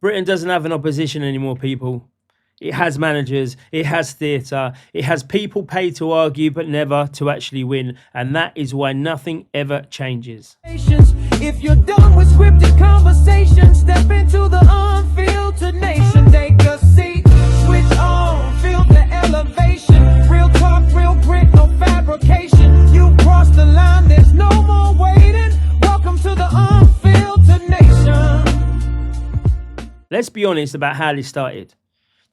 Britain doesn't have an opposition anymore, people. It has managers, it has theatre, it has people paid to argue but never to actually win. And that is why nothing ever changes. If you're done with scripted conversations, step into the unfiltered nation. Take a seat, switch on, feel the elevation. Real talk, real grit, no fabrication. You crossed the line, there's no more waiting. Welcome to the unfiltered nation. Let's be honest about how this started.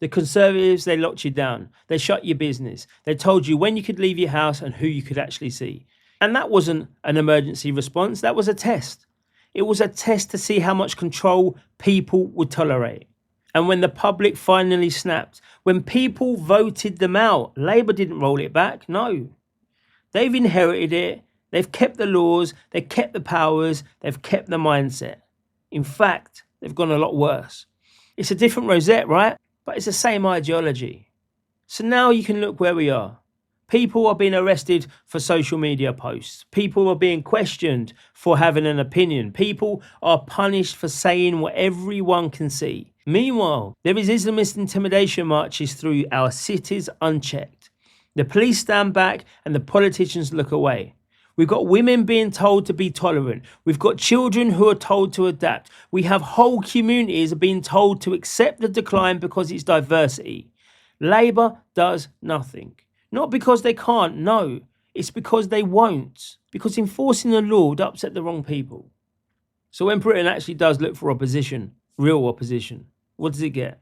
The Conservatives, they locked you down. They shut your business. They told you when you could leave your house and who you could actually see. And that wasn't an emergency response. That was a test. It was a test to see how much control people would tolerate. And when the public finally snapped, when people voted them out, Labour didn't roll it back. No. They've inherited it. They've kept the laws. They've kept the powers. They've kept the mindset. In fact, they've gone a lot worse. It's a different rosette, right? But it's the same ideology. So now you can look where we are. People are being arrested for social media posts. People are being questioned for having an opinion. People are punished for saying what everyone can see. Meanwhile, there is Islamist intimidation marches through our cities unchecked. The police stand back and the politicians look away. We've got women being told to be tolerant. We've got children who are told to adapt. We have whole communities being told to accept the decline because it's diversity. Labour does nothing. Not because they can't, no. It's because they won't. Because enforcing the law would upset the wrong people. So when Britain actually does look for opposition, real opposition, what does it get?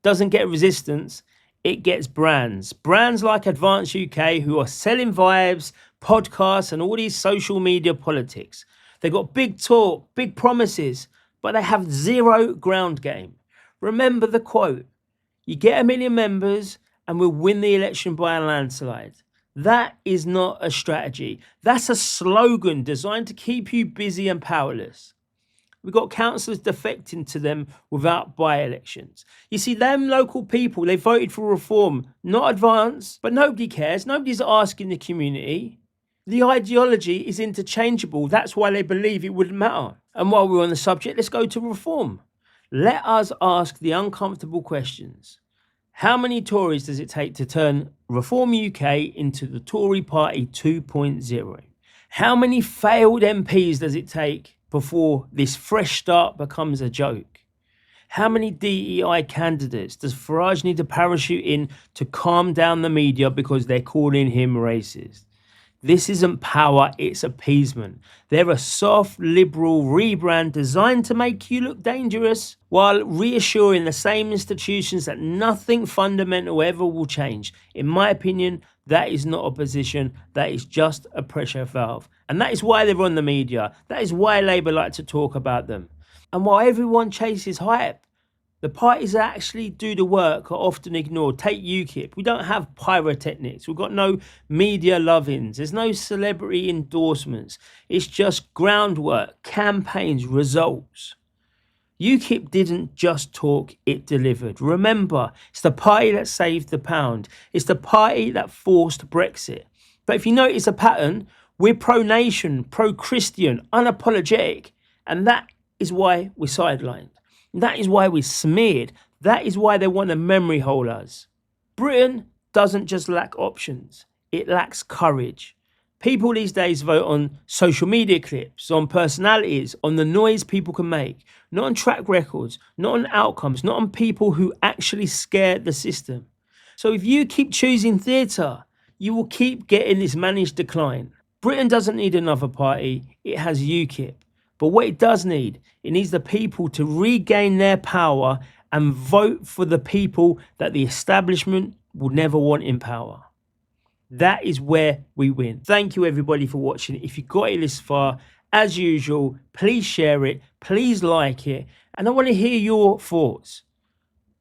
Doesn't get resistance, it gets brands. Brands like Advanced UK who are selling vibes, podcasts and all these social media politics. They've got big talk, big promises, but they have zero ground game. Remember the quote, you get 1 million members and we'll win the election by a landslide. That is not a strategy. That's a slogan designed to keep you busy and powerless. We've got councillors defecting to them without by-elections. You see, them local people, they voted for reform, not advance, but nobody cares. Nobody's asking the community. The ideology is interchangeable. That's why they believe it wouldn't matter. And while we're on the subject, let's go to reform. Let us ask the uncomfortable questions. How many Tories does it take to turn Reform UK into the Tory Party 2.0? How many failed MPs does it take before this fresh start becomes a joke? How many DEI candidates does Farage need to parachute in to calm down the media because they're calling him racist? This isn't power, it's appeasement. They're a soft, liberal rebrand designed to make you look dangerous while reassuring the same institutions that nothing fundamental ever will change. In my opinion, that is not opposition, that is just a pressure valve. And that is why they're on the media. That is why Labour like to talk about them. And while everyone chases hype, the parties that actually do the work are often ignored. Take UKIP. We don't have pyrotechnics. We've got no media love-ins. There's no celebrity endorsements. It's just groundwork, campaigns, results. UKIP didn't just talk, it delivered. Remember, it's the party that saved the pound. It's the party that forced Brexit. But if you notice a pattern, we're pro-nation, pro-Christian, unapologetic. And that is why we're sidelined. That is why we're smeared. That is why they want to memory hole us. Britain doesn't just lack options, it lacks courage. People these days vote on social media clips, on personalities, on the noise people can make, not on track records, not on outcomes, not on people who actually scare the system. So if you keep choosing theatre, you will keep getting this managed decline. Britain doesn't need another party, it has UKIP. But what it does need, it needs the people to regain their power and vote for the people that the establishment will never want in power. That is where we win. Thank you everybody for watching. If you got it this far, as usual, please share it, please like it, and I want to hear your thoughts.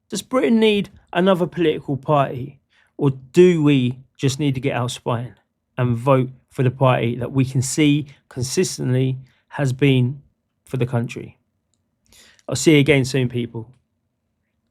Does Britain need another political party, or do we just need to get our spine and vote for the party that we can see consistently has been for the country? I'll see you again soon, people.